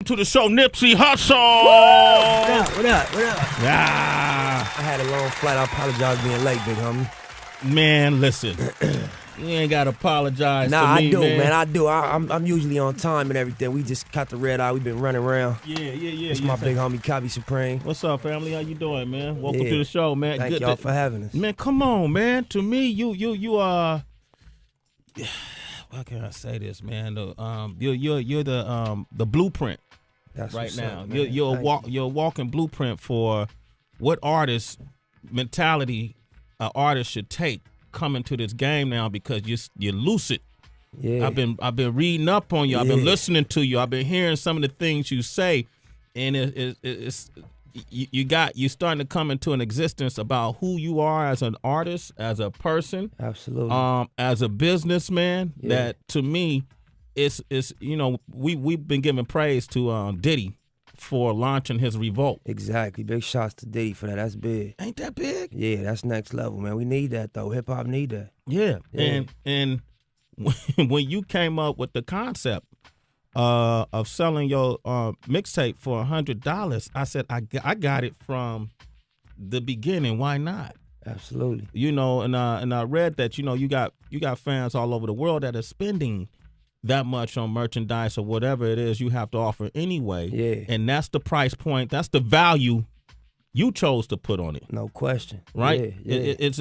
to the show, Nipsey Hussle. What up? Yeah. I had a long flight. I apologize for being late, big homie. Man, listen. You ain't got to apologize to me, I do, man. I do. I'm usually on time and everything. We just caught the red eye. We've been running around. Yeah. It's my big homie, Copy Supreme. What's up, family? How you doing, man? Welcome to the show, man. Thank y'all for having us. Man, come on, man. To me, you are. How can I say this, man? You're the blueprint. That's right now. Up, you're a walking blueprint for what artist mentality an artist should take coming to this game now, because you're lucid. Yeah. I've been reading up on you. I've been listening to you. I've been hearing some of the things you say, and you're starting to come into an existence about who you are as an artist, as a person, absolutely, as a businessman. Yeah. That to me, it's we've been giving praise to Diddy for launching his Revolt. Exactly. Big shots to Diddy for that. That's big. Ain't that big? Yeah, that's next level, man. We need that though. Hip hop need that. Yeah. And when you came up with the concept of selling your mixtape for $100, I said I got it from the beginning. Why not? Absolutely. And I read that you got fans all over the world that are spending that much on merchandise or whatever it is you have to offer anyway. Yeah. And that's the price point. That's the value you chose to put on it. No question. Right? Yeah. It's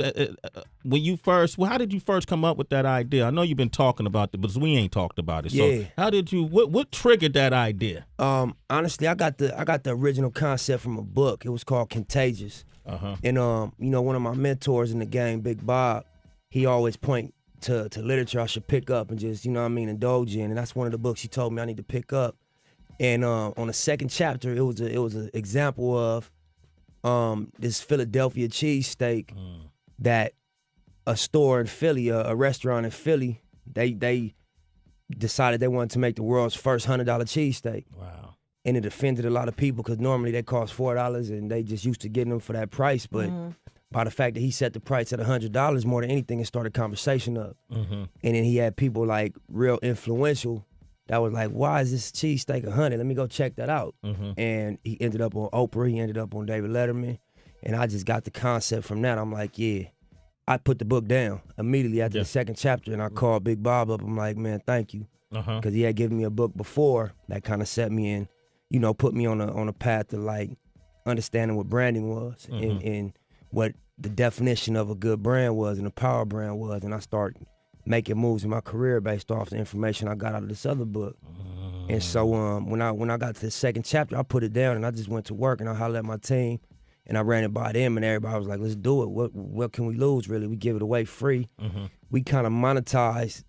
when you first. Well, how did you first come up with that idea? I know you've been talking about it, but we ain't talked about it. Yeah. So how did you? What triggered that idea? Honestly, I got the original concept from a book. It was called Contagious. And one of my mentors in the game, Big Bob, he always point to literature I should pick up and just indulge in. And that's one of the books he told me I need to pick up. And on the second chapter, it was an example of this Philadelphia cheesesteak that a store in Philly, a restaurant in Philly, they decided they wanted to make the world's first $100 cheesesteak. Wow. And it offended a lot of people because normally they cost $4 and they just used to getting them for that price. But by the fact that he set the price at $100 more than anything, it started conversation up. And then he had people like real influential that was like, why is this cheesesteak $100? Let me go check that out. And he ended up on Oprah. He ended up on David Letterman. And I just got the concept from that. I'm like, yeah. I put the book down immediately after the second chapter, and I called Big Bob up. I'm like, man, thank you. Because he had given me a book before that kind of set me in, put me on a path to like understanding what branding was and what the definition of a good brand was and a power brand was. And I started making moves in my career based off the information I got out of this other book. And so when I got to the second chapter, I put it down and I just went to work and I hollered at my team and I ran it by them and everybody was like, let's do it. What can we lose, really? We give it away free. We kind of monetized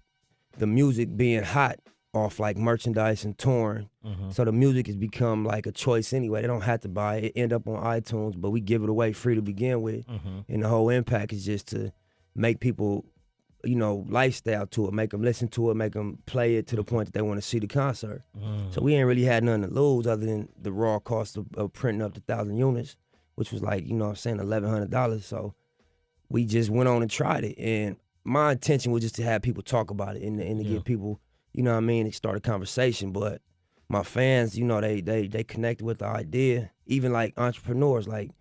the music being hot off like merchandise and touring. So the music has become like a choice anyway. They don't have to buy it. It end up on iTunes, but we give it away free to begin with. And the whole impact is just to make people lifestyle to it, make them listen to it, make them play it to the point that they want to see the concert. So we ain't really had nothing to lose other than the raw cost of printing up the 1,000 units, which was like, $1,100. So we just went on and tried it. And my intention was just to have people talk about it and to get people, to start a conversation. But my fans, they connected with the idea. Even like entrepreneurs, like,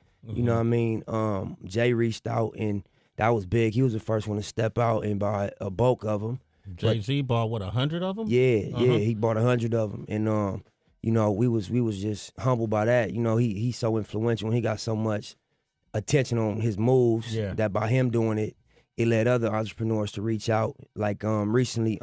Jay reached out and that was big. He was the first one to step out and buy a bulk of them. Jay-Z bought, 100 of them? Yeah, he bought 100 of them. And, we was just humbled by that. He's so influential and he got so much attention on his moves that by him doing it, it led other entrepreneurs to reach out. Like recently,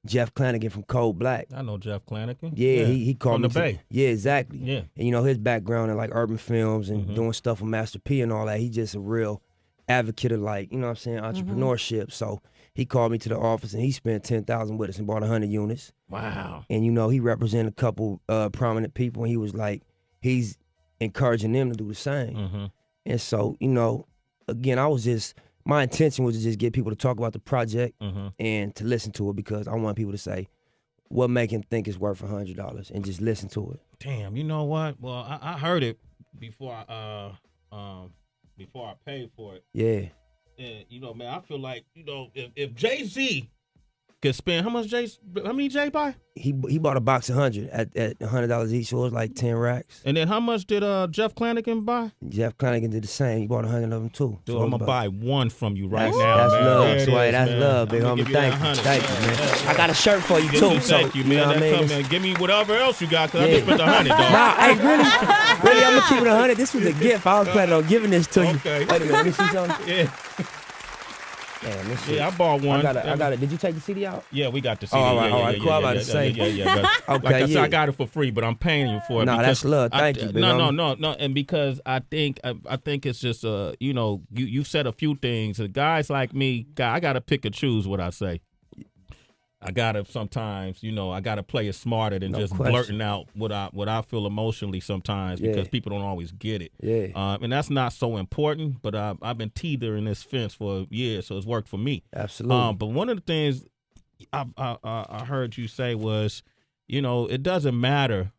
Jeff Clanagan from Cold Black. I know Jeff Clanagan. Yeah, he called me. From the Bay. Yeah, exactly. Yeah. And, his background in like urban films and doing stuff with Master P and all that, he just a real advocate of like, entrepreneurship. So he called me to the office and he spent $10,000 with us and bought 100 units. Wow. And he represented a couple prominent people and he was like, he's encouraging them to do the same. And so, again, my intention was to just get people to talk about the project and to listen to it because I want people to say, what make him think it's worth $100 and just listen to it. Damn, you know what? Well, I heard it before I paid for it. Yeah. And, man, I feel like, if Jay-Z could spend how many Jay buy? He bought a box of 100 at $100 each, so it was like 10 racks. And then how much did Jeff Clanigan buy? Jeff Clanigan did the same. He bought 100 of them too. Dude, I'm gonna buy one from you right now. That's man. love, Sway. That's man. love, big homie. Thank you, man. I got a shirt for you too. Thank you, man. You know what I mean? Man. Give me whatever else you got, cause I just spent 100, dog. Nah, hey, really, I'm gonna keep it 100. This was a gift. I was planning on giving this to you. Okay. Wait a minute, let me see something. Yeah. Man, this shit. Yeah, I bought one. I got it. Did you take the CD out? Yeah, we got the CD. All right, cool. I'm about to say. Yeah. Okay, like I said, I got it for free, but I'm paying you for it. Nah, that's love. Thank you, big homie. No, and because I think it's just you said a few things. Guys like me, I gotta pick and choose what I say. I gotta sometimes, I gotta play it smarter than just blurting out what I feel emotionally sometimes because people don't always get it. Yeah. And that's not so important. But I've been teetering this fence for years, so it's worked for me. Absolutely. But one of the things I heard you say was, it doesn't matter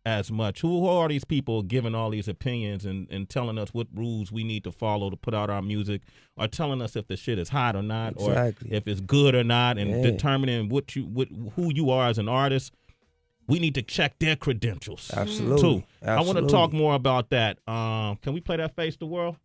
as much. Who are these people giving all these opinions and telling us what rules we need to follow to put out our music, or telling us if the shit is hot or not, or if it's good or not, and determining who you are as an artist? We need to check their credentials. Absolutely. Too. I want to talk more about that. Can we play that Face the World?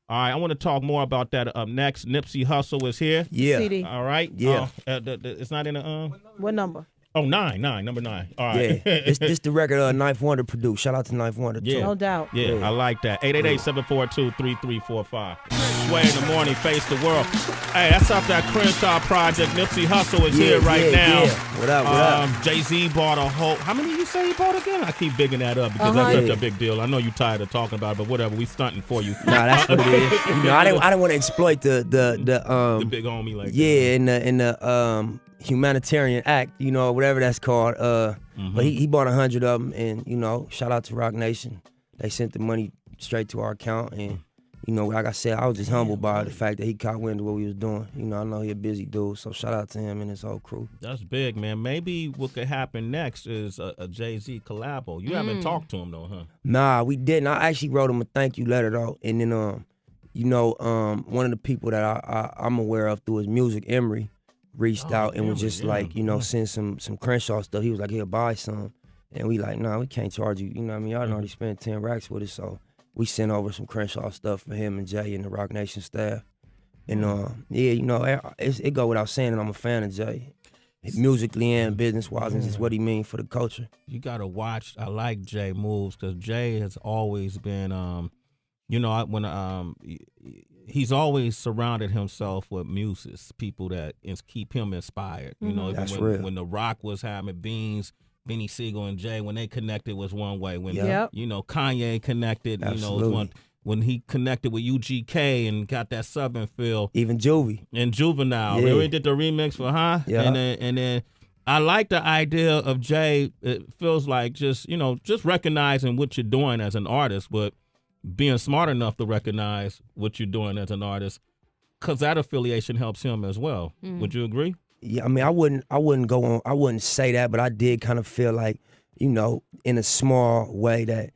All right, I want to talk more about that up next. Nipsey Hussle is here. Yeah. CD. All right. Yeah. It's not in the What number? Oh, number 9. All right. Yeah, this the record Knife Wonder produced. Shout out to Knife Wonder too. No doubt. Yeah, I like that. 888-742-3345. Sway in the morning, Face the World. Hey, that's off that Crenshaw project. Nipsey Hussle is here right now. Yeah. What up? Jay-Z bought a whole. How many you say he bought again? I keep bigging that up because that's such a big deal. I know you're tired of talking about it, but whatever. We stunting for you. Nah, that's what it is. I didn't want to exploit the big homie like in the humanitarian act, whatever that's called. But he bought 100 of them, and shout out to Rock Nation. They sent the money straight to our account, and like I said, I was just humbled by the fact that he caught wind of what we was doing. I know he a busy dude, so shout out to him and his whole crew. That's big, man. Maybe what could happen next is a Jay-Z collabo. You haven't talked to him though, huh? Nah, we didn't. I actually wrote him a thank you letter though, and then one of the people that I'm aware of through his music, Emery, reached out and was just like, send some Crenshaw stuff. He was like, he'll buy some. And we like, nah, we can't charge you. Y'all done already spent 10 racks with us. So we sent over some Crenshaw stuff for him and Jay and the Rock Nation staff. And it go without saying that I'm a fan of Jay. Musically and business-wise, and just what he means for the culture. You got to watch. I like Jay moves because Jay has always been, he's always surrounded himself with muses, people that keep him inspired. That's real. When The Rock was having Beanie Siegel and Jay, when they connected was one way. When Kanye connected, when he connected with UGK and got that Southern feel. Even Juvie. And Juvenile. Yeah. We did the remix for Yeah. And then I like the idea of Jay. It feels like just recognizing what you're doing as an artist, but being smart enough to recognize what you're doing as an artist, because that affiliation helps him as well. Would you agree? Yeah, I mean, I wouldn't go on. I wouldn't say that, but I did kind of feel like, in a small way that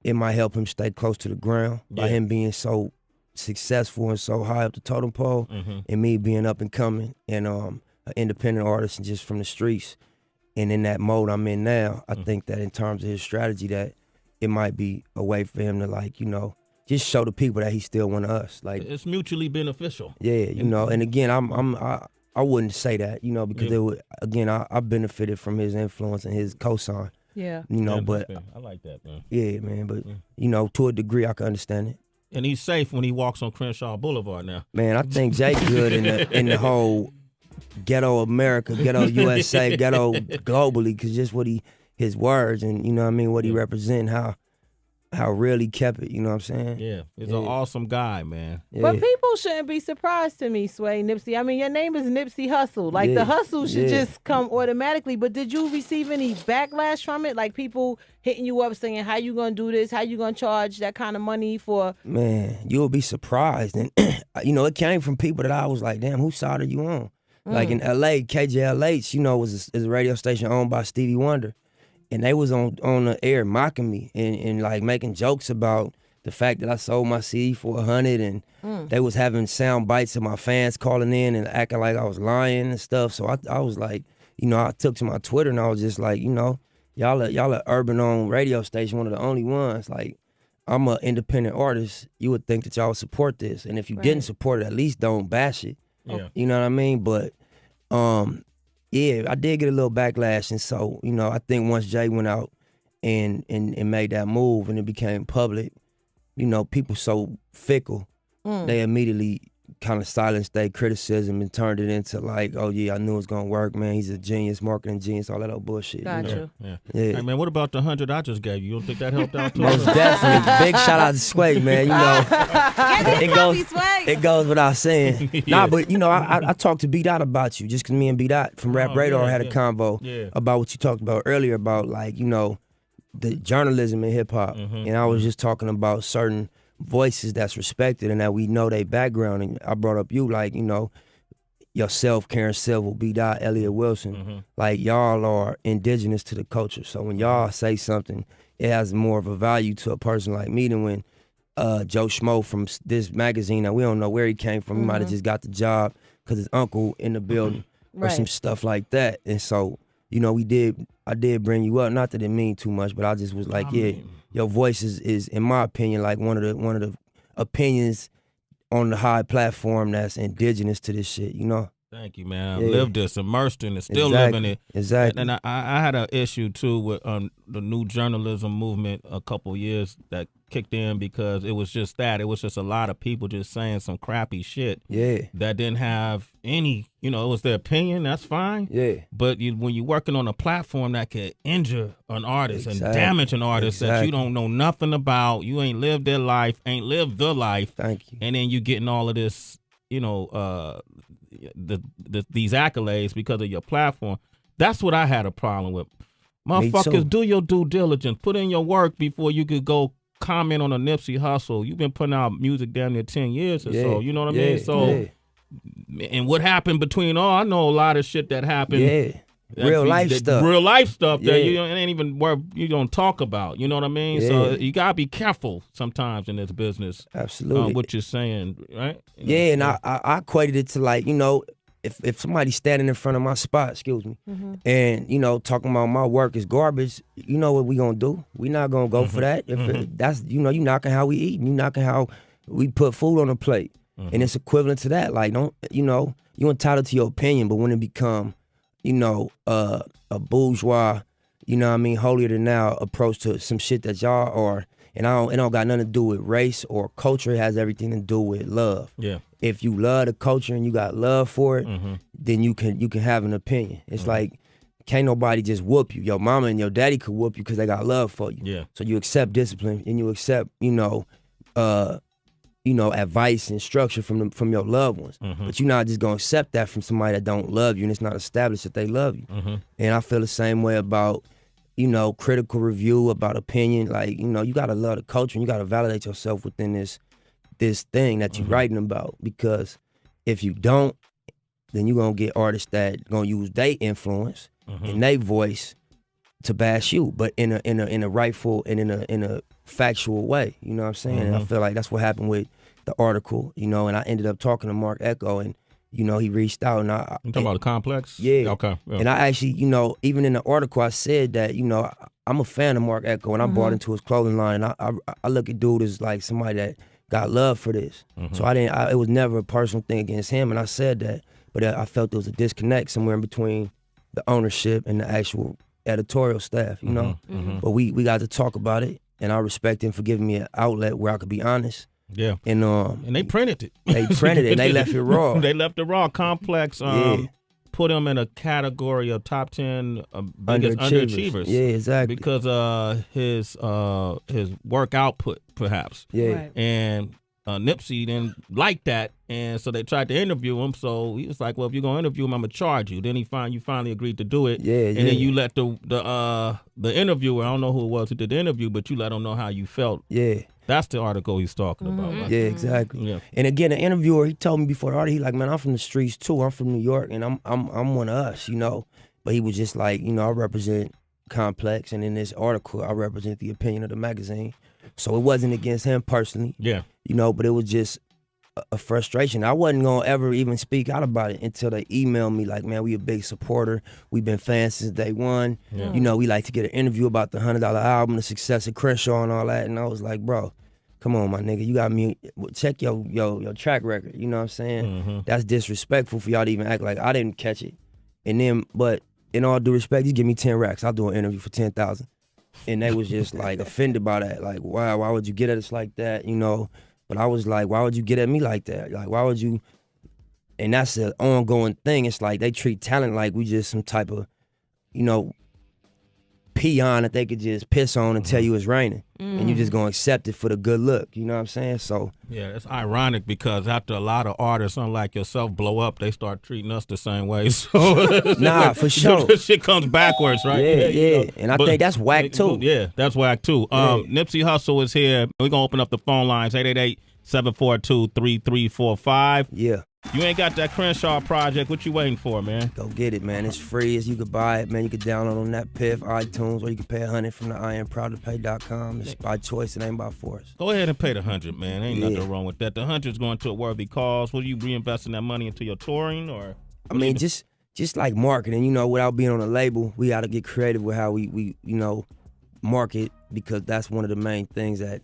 it might help him stay close to the ground by him being so successful and so high up the totem pole, and me being up and coming and an independent artist and just from the streets. And in that mode I'm in now, I think that in terms of his strategy, that it might be a way for him to just show the people that he's still one of us. Like, it's mutually beneficial. Yeah, and again, I wouldn't say that, because I benefited from his influence and his cosign. Yeah. But I like that, man. Yeah, man. But to a degree, I can understand it. And he's safe when he walks on Crenshaw Boulevard now. Man, I think Jay good in the whole ghetto America, ghetto USA, ghetto globally, because just his words and what he represent, how real he kept it, you know what I'm saying? Yeah, he's an awesome guy, man. Yeah. But people shouldn't be surprised to me, Sway, Nipsey. I mean, your name is Nipsey Hussle. Like, the hustle should just come automatically. But did you receive any backlash from it? Like, people hitting you up saying, how you going to do this? How you going to charge that kind of money for? Man, you'll be surprised. And, it came from people that I was like, damn, whose side are you on? Like in L.A., KJLH, was a radio station owned by Stevie Wonder. And they was on the air mocking me and like making jokes about the fact that I sold my CD for $100 and they was having sound bites of my fans calling in and acting like I was lying and stuff. So I was like, you know, I took to my Twitter and I was just like, you know, y'all are urban-owned radio station, one of the only ones. Like, I'm an independent artist. You would think that y'all would support this. And if you didn't support it, at least don't bash it. Yeah. You know what I mean? But, yeah, I did get a little backlash. And so, you know, I think once Jay went out and made that move and it became public, you know, people so fickle, they immediately kind of silenced their criticism and turned it into like, oh yeah, I knew it was gonna work, man. He's a genius, marketing genius, all that old bullshit. Gotcha. Yeah. Yeah. Hey, man, what about the 100 I just gave you? You don't think that helped out too? Most definitely. Big shout out to Sway, man. You know, it goes without saying. Yeah. Nah, but you know, I talked to B Dot about you, just because me and B Dot from Rap Radar had a convo about what you talked about earlier about, like, you know, the journalism in hip hop, and I was just talking about certain voices that's respected and that we know their background. And I brought up you, like, you know, yourself, Karen Civil, B Dot, Elliot Wilson, like, y'all are indigenous to the culture. So when y'all say something, it has more of a value to a person like me than when Joe Schmo from this magazine, that we don't know where he came from, he might have just got the job because his uncle in the building or some stuff like that. And so, you know, I did bring you up, not that it mean too much, but I just was like, your voice is, in my opinion, like one of the opinions on the high platform that's indigenous to this shit, you know? Thank you, man. I lived this, immersed in it, still living it. Exactly. And I had an issue, too, with the new journalism movement a couple years that kicked in because it was just that. It was just a lot of people just saying some crappy shit that didn't have any, you know, it was their opinion, that's fine. Yeah. But when you're working on a platform that could injure an artist and damage an artist that you don't know nothing about, you ain't lived their life, ain't lived the life. Thank you. And then you getting all of this, you know, these accolades because of your platform. That's what I had a problem with. Motherfuckers, do your due diligence. Put in your work before you could go comment on a Nipsey Hussle. You've been putting out music down there 10 years or so. You know what I mean? So, and what happened between I know a lot of shit that happened. Yeah. Real life stuff that you ain't even worth you don't talk about. You know what I mean? So you gotta be careful sometimes in this business. Absolutely. What you're saying, right? Yeah, and I equated it to, like, you know, if somebody's standing in front of my spot, and, you know, talking about my work is garbage, you know what we gonna do? We not gonna go for that. If that's, you know, you knocking how we eat, you knocking how we put food on the plate, and it's equivalent to that. Like, don't, you know, you entitled to your opinion, but when it become, you know, a bourgeois, you know what I mean, holier than thou approach to some shit that y'all are, and it don't got nothing to do with race or culture. It has everything to do with love. Yeah. If you love the culture and you got love for it, then you can have an opinion. It's like, can't nobody just whoop you. Your mama and your daddy could whoop you because they got love for you. Yeah. So you accept discipline and you accept, you know, advice and structure from your loved ones. But you're not just gonna accept that from somebody that don't love you and it's not established that they love you. And I feel the same way about, you know, critical review, about opinion. Like, you know, you gotta love the culture and you gotta validate yourself within this thing that you're writing about. Because if you don't, then you're gonna get artists that gonna use their influence and their voice to bash you, but in a rightful and in a factual way. You know what I'm saying? And I feel like that's what happened with the article, you know, and I ended up talking to Mark Echo, and, you know, he reached out, and You talking about the complex? Yeah. Okay. Yeah. And I actually, you know, even in the article I said that, you know, I'm a fan of Mark Echo, and I bought into his clothing line, and I look at dude as like somebody that got love for this. So it was never a personal thing against him, and I said that, but I felt there was a disconnect somewhere in between the ownership and the actual editorial staff, you know? But we got to talk about it, and I respect him for giving me an outlet where I could be honest. Yeah. And they printed it. They printed it, and they left it raw. They left it raw. Complex put him in a category of top 10 biggest underachievers. Yeah, exactly. Because his work output, perhaps. Yeah. Right. And Nipsey didn't like that, and so they tried to interview him. So he was like, "Well, if you're gonna interview him, I'm gonna charge you." Then you finally agreed to do it. Yeah, and then you let the interviewer, I don't know who it was who did the interview, but you let him know how you felt. Yeah, that's the article he's talking about. Right? Yeah, exactly. Yeah. And again, the interviewer, he told me before the article, he like, "Man, I'm from the streets too. I'm from New York, and I'm one of us, you know." But he was just like, you know, I represent Complex, and in this article, I represent the opinion of the magazine. So it wasn't against him personally. Yeah. You know, but it was just a frustration. I wasn't gonna ever even speak out about it until they emailed me like, man, we a big supporter. We've been fans since day one. Yeah. You know, we like to get an interview about the $100 album, the success of Crenshaw and all that. And I was like, bro, come on, my nigga. You got me. Check your track record. You know what I'm saying? That's disrespectful for y'all to even act like I didn't catch it. And then, but in all due respect, you give me 10 racks. I'll do an interview for 10,000. And they was just like offended by that. Like, wow, why would you get at us like that? You know? But I was like, why would you get at me like that? Like, why would you? And that's an ongoing thing. It's like they treat talent like we just some type of, you know, peon that they could just piss on and tell you it's raining. And you just gonna accept it for the good look. You know what I'm saying? So yeah, it's ironic because after a lot of artists, unlike yourself, blow up, they start treating us the same way. So nah, for sure. This shit comes backwards, right? Yeah. You know, And I think that's whack too. Yeah, that's whack too. Nipsey Hussle is here. We're gonna open up the phone lines 888-742-3345. Yeah. You ain't got that Crenshaw project. What you waiting for, man? Go get it, man. It's free. You could buy it, man. You could download on that Piff, iTunes, or you can pay $100 from the IamProudToPay.com. It's by choice. It ain't by force. Go ahead and pay the $100, man. Ain't nothing wrong with that. The $100's going to a worthy cause. Will you reinvesting that money into your touring, or? I mean, just like marketing. You know, without being on a label, we got to get creative with how we you know market, because that's one of the main things that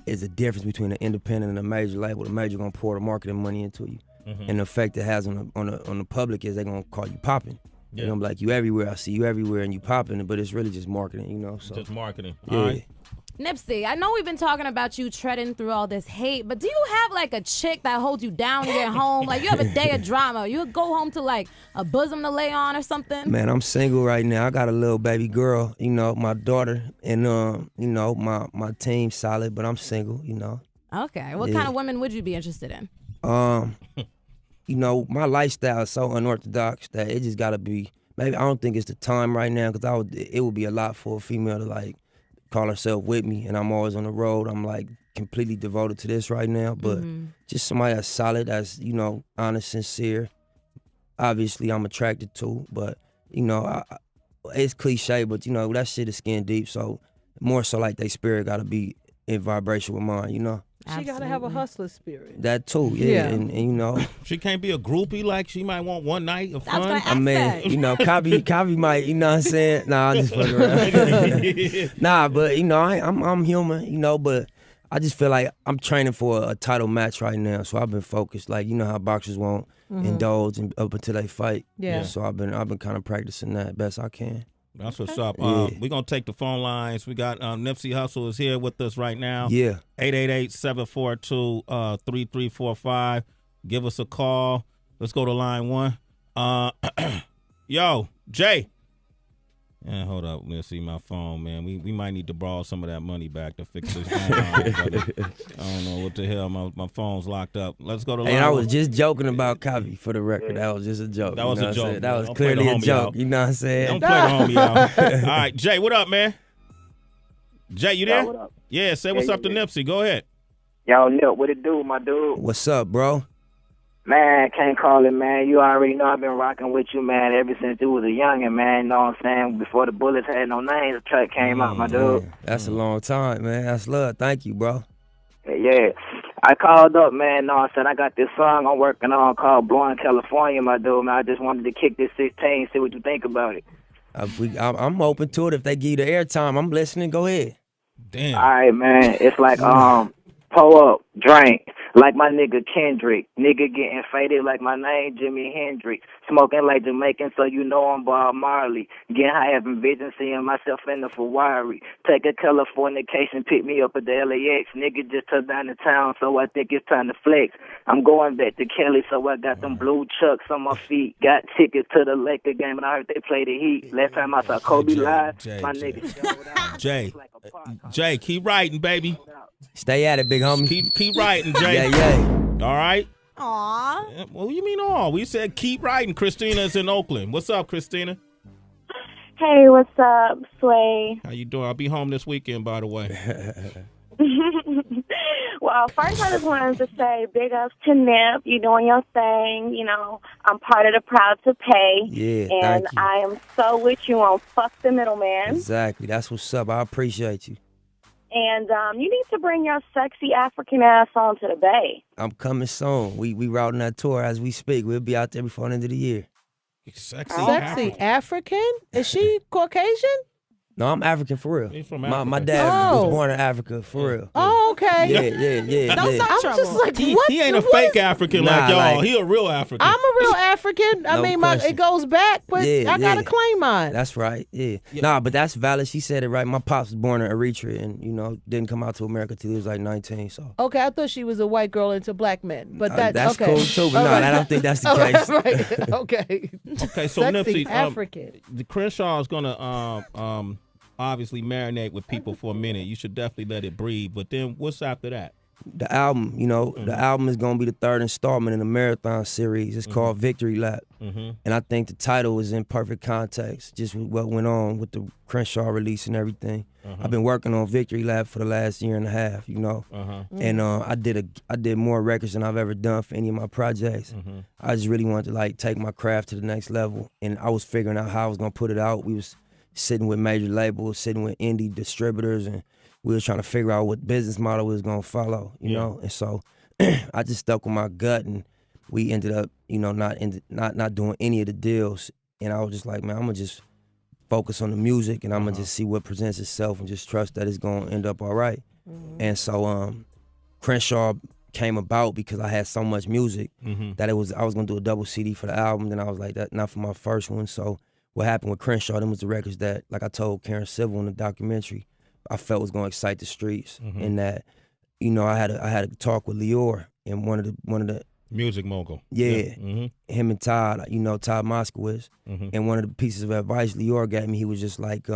is the difference between an independent and a major label. The major gonna pour the marketing money into you. And the effect it has on the public is they're gonna call you popping. They're gonna be like, you everywhere, I see you everywhere, and you popping, but it's really just marketing, you know. So just marketing. Yeah. All right. Nipsey, I know we've been talking about you treading through all this hate, but do you have like a chick that holds you down when you're home? Like you have a day of drama. You go home to like a bosom to lay on or something? Man, I'm single right now. I got a little baby girl, you know, my daughter, and you know, my team's solid, but I'm single, you know. Okay. What kind of women would you be interested in? You know, my lifestyle is so unorthodox that it just gotta be. Maybe I don't think it's the time right now, because it would be a lot for a female to like call herself with me, and I'm always on the road. I'm like completely devoted to this right now, but just somebody that's solid, that's, you know, honest, sincere. Obviously, I'm attracted to, but you know, it's cliche, but you know that shit is skin deep. So more so like they spirit gotta be in vibration with mine, you know. She gotta have a hustler spirit. That too, yeah. And you know, she can't be a groupie. Like she might want one night of fun. I mean, you know, Copy might, you know what I'm saying? Nah, I'm just fucking around. Nah, but you know, I'm human, you know, but I just feel like I'm training for a title match right now, so I've been focused. Like, you know how boxers won't indulge up until they fight. Yeah. So I've been kind of practicing that best I can. That's what's up. We're going to take the phone lines. We got Nipsey Hussle is here with us right now. Yeah. 888-742-3345. Give us a call. Let's go to line one. Yo, Jay. Yeah, hold up. Let's see my phone, man. We might need to borrow some of that money back to fix this phone. I don't know what the hell. My phone's locked up. Let's go to line And I one. was just joking about Copy, for the record. That was just a joke. That was a joke. That was Don't clearly play the a homie joke. out. You know what I'm saying? Don't play the homie out. All right, Jay, what up, man? Jay, you there? What up? Yeah, say what's up to Nipsey. Go ahead. Yo, Nip, what it do, my dude? What's up, bro? Man, can't call it, man. You already know I've been rocking with you, man, ever since you was a youngin', man. You know what I'm saying? Before the Bullets had no names, the track came out, my dude. Man, that's a long time, man. That's love. Thank you, bro. Yeah. I called up, man. No, I said I got this song I'm working on called Blowing California, my dude, man. I just wanted to kick this 16, see what you think about it. I'm open to it. If they give you the airtime, I'm listening. Go ahead. Damn. All right, man. It's like, pull up, drink, like my nigga Kendrick. Nigga getting faded like my name Jimi Hendrix. Smoking like Jamaican, so you know I'm Bob Marley. Getting high, having vision, seeing myself in the Ferrari. Take a Californication, pick me up at the LAX. Nigga just took down the town, so I think it's time to flex. I'm going back to Kelly, so I got them blue chucks on my feet. Got tickets to the Laker game, and I heard they play the Heat. Last time I saw Kobe live, my nigga showed out. Jay, keep writing, baby. Stay at it, big homie. Keep writing, Jay. Yeah. All right? Aw. Well, what you mean all? We said keep writing. Christina's in Oakland. What's up, Christina? Hey, what's up, Sway? How you doing? I'll be home this weekend, by the way. Well, first I just wanted to say big ups to Nip. You doing your thing. You know, I'm part of the Proud to Pay. Yeah, and thank you. I am so with you on fuck the middleman. Exactly. That's what's up. I appreciate you. And you need to bring your sexy African ass on to the Bay. I'm coming soon. We routing that tour as we speak. We'll be out there before the end of the year. Sexy African? Is she Caucasian? No, I'm African for real. He's from my dad was born in Africa for real. Oh, okay. Yeah. I'm just like, he ain't a what fake African like y'all. like- He a real African. I'm a real African. I No mean, question. it goes back, but Yeah, I gotta yeah. claim mine. That's right. Yeah. Nah, but that's valid. She said it right. My pops was born in Eritrea and, didn't come out to America till he was like 19. So Okay, I thought she was a white girl into black men, but that's okay. cool too. But All no, right. I don't think that's the All case. right. Okay. Okay, so Sexy Nipsey, African. the Crenshaw is gonna obviously marinate with people for a minute. You should definitely let it breathe. But then what's after that? The album, the album is going to be the third installment in the Marathon series. It's called Victory Lap. And I think the title is in perfect context, just with what went on with the Crenshaw release and everything. I've been working on Victory Lap for the last year and a half, And I did more records than I've ever done for any of my projects. I just really wanted to take my craft to the next level. And I was figuring out how I was going to put it out. We was sitting with major labels, sitting with indie distributors, and we was trying to figure out what business model we was gonna follow, you know. And so I just stuck with my gut, and we ended up, not doing any of the deals. And I was just like, man, I'm gonna just focus on the music, and I'm gonna just see what presents itself, and just trust that it's gonna end up all right. And so Crenshaw came about because I had so much music that I was gonna do a double CD for the album. Then I was like, that not for my first one. So what happened with Crenshaw, them was the records that, like I told Karen Civil in the documentary, I felt was gonna excite the streets. And that, I had a talk with Lior and one of the Music mogul. him and Todd, Todd Moskowitz. And one of the pieces of advice Lior gave me, he was just like,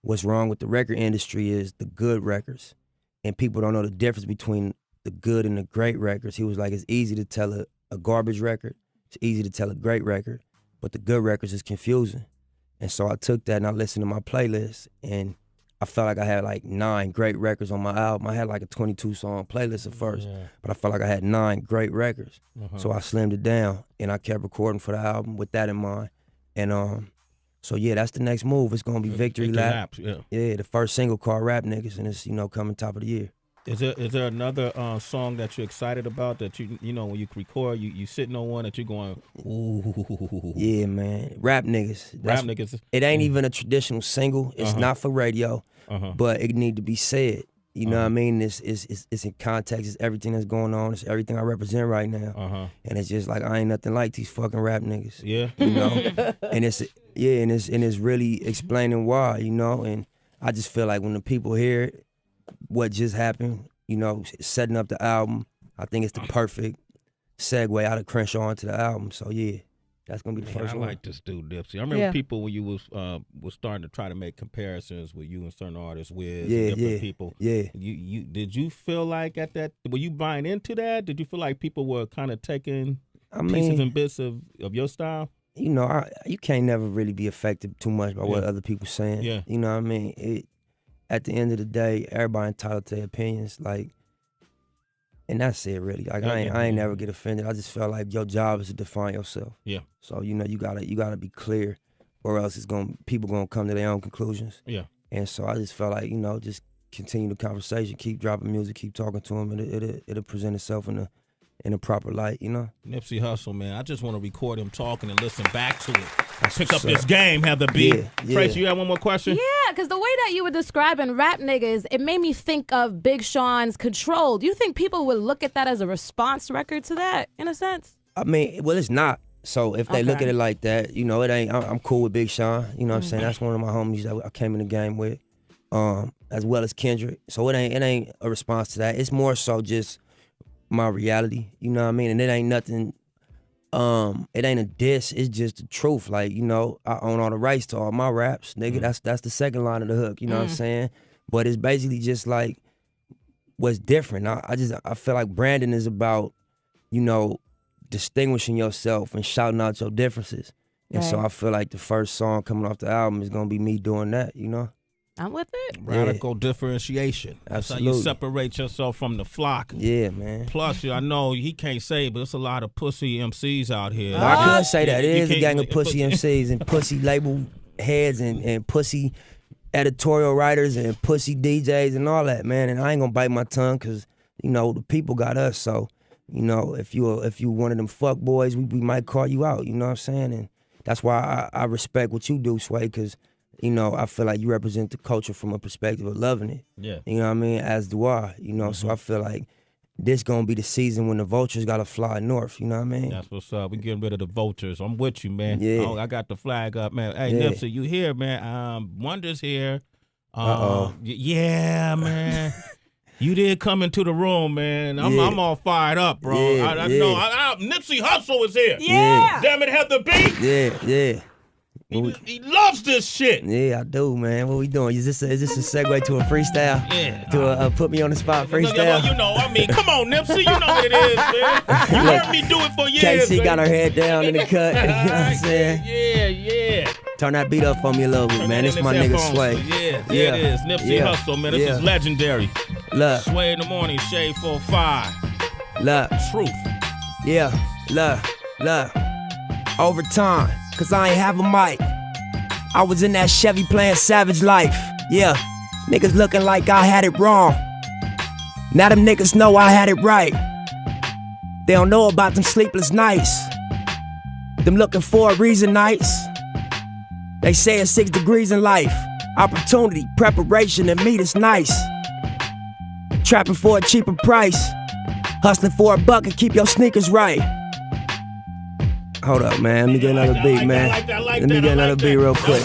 what's wrong with the record industry is the good records. And people don't know the difference between the good and the great records. He was like, it's easy to tell a garbage record. It's easy to tell a great record. But the good records is confusing. And so I took that and I listened to my playlist, and I felt like I had 9 great records on my album. I had a 22-song playlist at first, but I felt like I had 9 great records. So I slimmed it down, and I kept recording for the album with that in mind. And so yeah, that's the next move. It's gonna be Victory Lap. Yeah, the first single called Rap Niggas, and it's coming top of the year. Is there another song that you're excited about that when you record, you sitting on one that you're going, ooh? Yeah, man. Rap Niggas. Rap Niggas. It ain't even a traditional single. It's not for radio, but it need to be said. You know what I mean? It's in context. It's everything that's going on. It's everything I represent right now. And it's just like, I ain't nothing like these fucking rap niggas. Yeah. And it's really explaining why, and I just feel like when the people hear what just happened, setting up the album, I think it's the perfect segue out of Crenshaw into the album. So yeah, that's gonna be the first I one. like this dude, Nipsey. I remember people when you was starting to try to make comparisons with you and certain artists with different people. Yeah. You did you feel like at that, were you buying into that? Did you feel like people were kind of taking pieces and bits of your style? You can't never really be affected too much by what other people saying. Yeah. You know what I mean? At the end of the day, everybody entitled to their opinions, and that's it really. I ain't never get offended. I just felt like your job is to define yourself. Yeah. So you gotta be clear, or else people gonna come to their own conclusions. Yeah. And so I just felt like just continue the conversation, keep dropping music, keep talking to them, and it'll present itself in a proper light, Nipsey Hussle, man. I just want to record him talking and listen back to it. Pick up this game, have the beat. Tracy, you have one more question? Yeah, because the way that you were describing Rap Niggas, it made me think of Big Sean's Control. Do you think people would look at that as a response record to that, in a sense? I mean, well, it's not. So if they look at it like that, it ain't. I'm cool with Big Sean. You know what I'm saying? That's one of my homies that I came in the game with, as well as Kendrick. So it ain't a response to that. It's more so just my reality. You know what I mean? And it ain't nothing. It ain't a diss. It's just the truth. I own all the rights to all my raps, nigga. That's the second line of the hook. You know what I'm saying? But it's basically just what's different. I feel like branding is about, distinguishing yourself and shouting out your differences. And so I feel like the first song coming off the album is gonna be me doing that. I'm with it. Radical differentiation. That's Absolutely. how you separate yourself from the flock. Yeah, man. Plus, I know he can't say, but there's a lot of pussy MCs out here. I could say that. It You is a can't- gang of pussy MCs and pussy label heads and pussy editorial writers and pussy DJs and all that, man. And I ain't gonna bite my tongue because, you know, the people got us. So, you know, if you one of them fuck boys, we might call you out, you know what I'm saying? And that's why I respect what you do, Sway, because, you know, I feel like you represent the culture from a perspective of loving it. Yeah. You know what I mean? As do I, you know, so I feel like this gonna be the season when the vultures gotta fly north, you know what I mean? That's what's up. We getting rid of the vultures. I'm with you, man. Yeah. Oh, I got the flag up, man. Hey, Yeah. Nipsey, you here, man? Wonder's here. Uh-oh. Yeah, man. You did come into the room, man. I'm all fired up, bro. Yeah, I yeah. know. Nipsey Hussle is here. Yeah. Damn it, have the beat. Yeah. He loves this shit. Yeah, I do, man. What we doing? Is this a segue to a freestyle? Yeah. To a put me on the spot freestyle? You know, I mean, come on, Nipsey. You know what it is, man. You heard me do it for years. KC man. got her head down in the cut. You know what I'm saying? Yeah. Turn that beat up for me a little bit, man. This my nigga Sway. Yeah, it is. Nipsey Hussle, man. This is legendary. Look, Sway in the morning, Shade 45. look, Truth. yeah, look. Overtime, cause I ain't have a mic. I was in that Chevy playing Savage Life. Yeah, niggas looking like I had it wrong. Now them niggas know I had it right. They don't know about them sleepless nights. Them looking for a reason nights. They say it's 6 degrees in life. Opportunity, preparation, and meat is nice. Trapping for a cheaper price. Hustling for a buck and keep your sneakers right. Hold up, man. Let me get another beat, man. Let me get another beat real quick.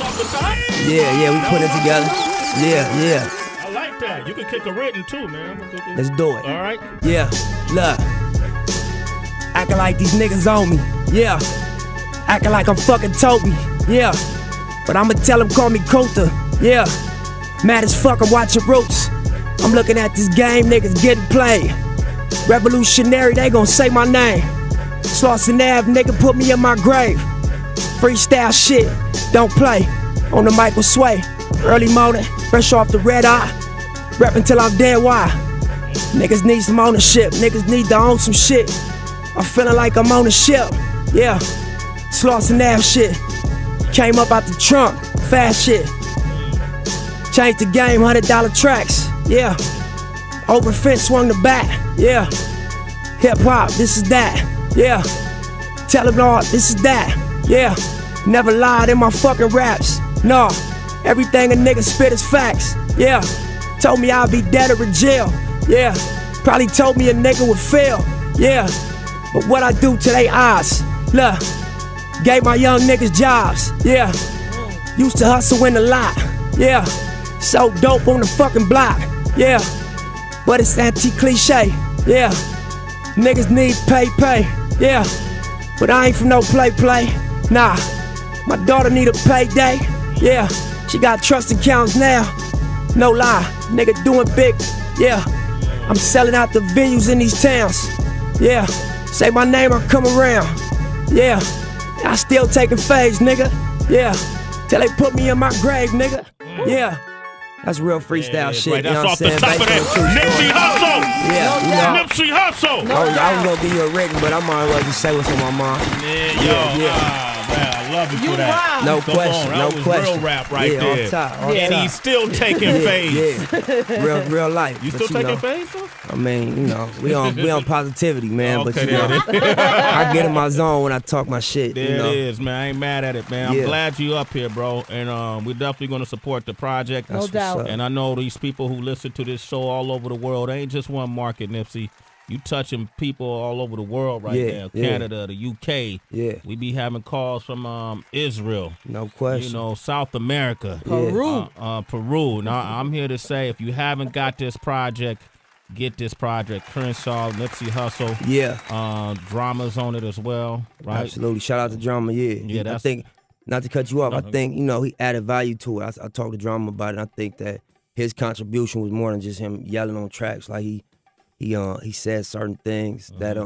Yeah, we put it together. Yeah. I like that. You can kick a written too, man. Let's do it. All right. Yeah, look. Acting like these niggas on me. Yeah. Acting like I'm fucking Toby. Yeah. But I'ma tell them call me Kota. Yeah. Mad as fuck, I'm watching Roots. I'm looking at this game, niggas getting played. Revolutionary, they gon' say my name. Slauson Ave, nigga, put me in my grave. Freestyle shit, don't play. On the mic with Sway. Early morning, fresh off the red eye. Rapping till I'm dead, why? Niggas need some ownership, niggas need to own some shit. I'm feeling like I'm on a ship, yeah. Slauson Ave shit. Came up out the trunk, fast shit. Changed the game, $100 tracks, yeah. Open fence, swung the bat, yeah. Hip hop, this is that, yeah. Tell them all, this is that, yeah. Never lied in my fucking raps, no. Everything a nigga spit is facts, yeah. Told me I'd be dead or in jail, yeah. Probably told me a nigga would fail, yeah. But what I do to they eyes, look. Gave my young niggas jobs, yeah. Used to hustle in the lot, yeah. So dope on the fucking block, yeah. But it's anti-cliche, yeah. Niggas need pay, yeah. But I ain't from no play, nah. My daughter need a payday, yeah. She got trust accounts now, no lie. Nigga doing big, yeah. I'm selling out the venues in these towns, yeah. Say my name, I come around, yeah. I still taking phase, nigga, yeah. Till they put me in my grave, nigga, yeah. That's real freestyle shit, right. you know what I'm saying? That's off the top of that. Nipsey Hussle! Yeah, you know. Nipsey Hussle! I was gonna give you a written, but I might as well just say what's on my mind. Man, I love you for that. No Come question, on, no that was question. real rap right Yeah, there. on top. And he's still taking phase. Yeah, real life. You but, still taking know, phase, though? I mean, you know, we on positivity, man. But Okay, you know, I get in my zone when I talk my shit. There you know? it is, man. I ain't mad at it, man. Yeah. I'm glad you up here, bro. And we're definitely going to support the project. No doubt. And I know these people who listen to this show all over the world, they ain't just one market, Nipsey. You touching people all over the world right now. Canada, the UK. Yeah. We be having calls from Israel. No question. You know, South America. Peru. Peru. Now, I'm here to say, if you haven't got this project, get this project. Crenshaw, Nipsey Hussle. Yeah. Drama's on it as well, right? Absolutely. Shout out to Drama, Yeah, I think, not to cut you off, I think, you know, he added value to it. I talked to Drama about it, and I think that his contribution was more than just him yelling on tracks. Like, he said certain things that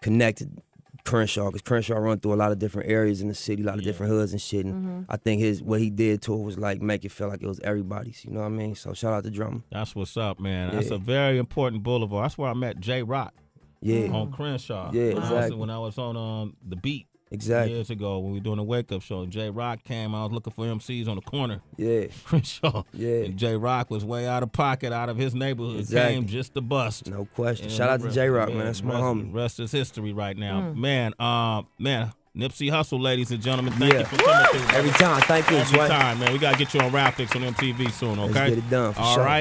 connected Crenshaw, because Crenshaw run through a lot of different areas in the city, a lot of different hoods and shit. And I think what he did to it was like make it feel like it was everybody's. You know what I mean? So shout out to Drama. That's what's up, man. That's a very important boulevard. That's where I met J Rock. Yeah. On Crenshaw. Yeah, exactly. When I was on the beat. Exactly. Years ago when we were doing a wake-up show. J-Rock came. I was looking for MCs on the corner. Yeah. Crenshaw. Yeah. And J-Rock was way out of pocket, out of his neighborhood. Exactly. Came just to bust. No question. And Shout out to J-Rock, yeah, man. That's my homie. Rest is history right now. Man, Nipsey Hussle, ladies and gentlemen. Thank you for coming through. Every time. Thank you, Every Sway. time, man. We got to get you on Rap Fix on MTV soon, okay? Let's get it done, for All sure. right.